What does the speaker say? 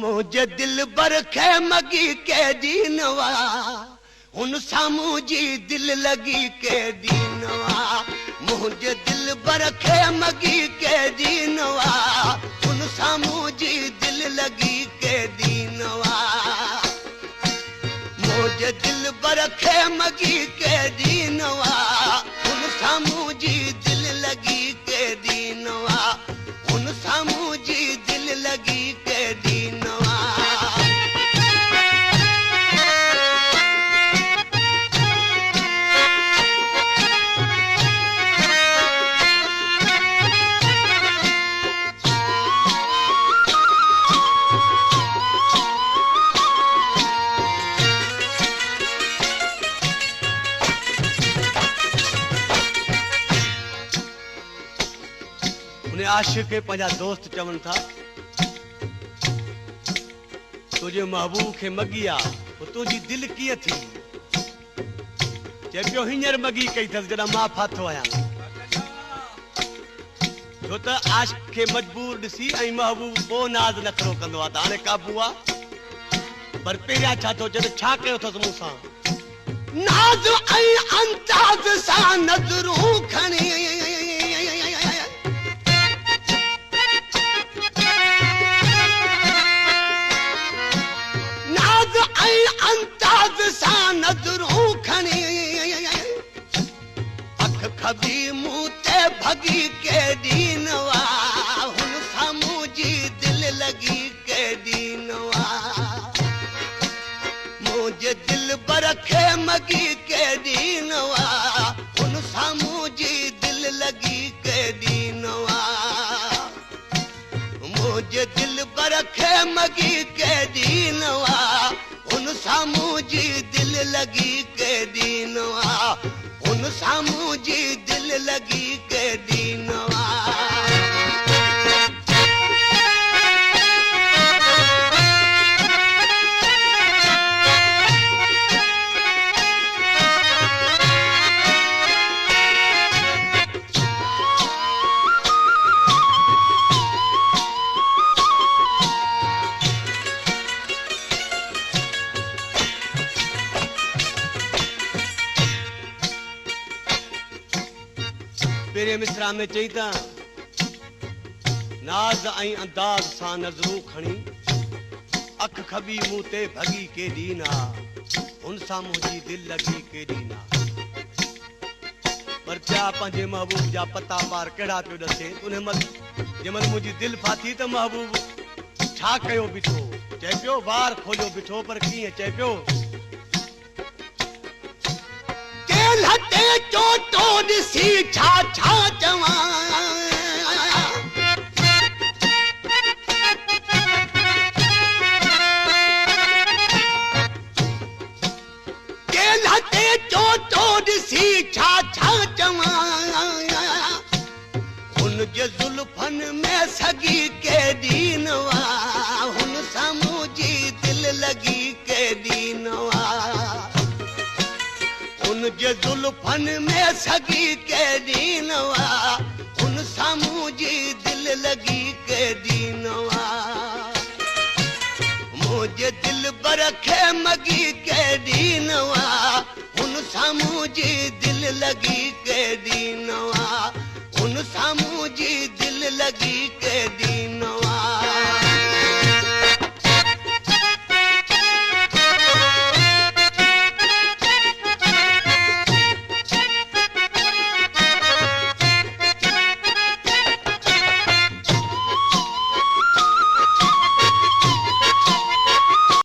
मुझे दिल बर खे मगी के दीनवा उन सामू जी दिल लगी के दीनवा मुझे दिल बर खे मगी के दीनवा उन सामू जी दिल लगी के दीनवा मुझे दिल बर खे मगी के दीनवा उन सामू जी दिल लगी के दीनवा उन सामू जी दिल लगी के दीनवा उन्हें आशिक के पंजा दोस्त चवन था तुझे महबूब के मगिया वो तुझी दिल किए थी चेपियो हिंजर मगी कई थस जड़ा मां फाथो आया जो त आशिक के मजबूर दिसी ऐ महबूब को नाज न करो कंदो आ हाने काबूआ पर पेरिया छा तो जद छा कयो थस मूंसा नाज ऐ अंदाज सा नजरूं खणी अंदाज सा नजरूं खणी अख खबी मुंह ते भगी के दीनवा हुन सामू जी दिल लगी के दीनवा मुझे दिल बरखे मगी के दीनवा हुन सामू जी दिल लगी के दीनवा मुझे दिल बरखे मगी के दीनवा उन सामू जी दिल लगी के दीनवा उन सामू जी दिल लगी के दीनवा मेरे मिसरा में चईता नाज ऐं अंदाज सां नज़रूं खणी अख खबी मुंह ते भगी के दीना उन सामू जी दिल लगी के दीना पर क्या पंहिंजे महबूब जा पता पार कहिड़ा पियो ॾसे उन मल जंहिंमहिल मुंहिंजी दिल फाथी त महबूब छा कयो बीठो चए पियो वार खोलियो बीठो पर कीअं चए पियो लटे चोटो दिसी छा छा चवा के लटे चोटो दिसी छा छा चवा उन जे जुल्फन में सगी के दीनवा उन सामू जी दिल लगी के दीनवा उन जे जुल्फन में सगी के दीनवा उन सामू जी दिल लगी के दीनवा मुझे दिल बरखे मगी के दीनवा उन सामू जी दिल लगी के दीनवा उन सामू जी दिल लगी के दीनवा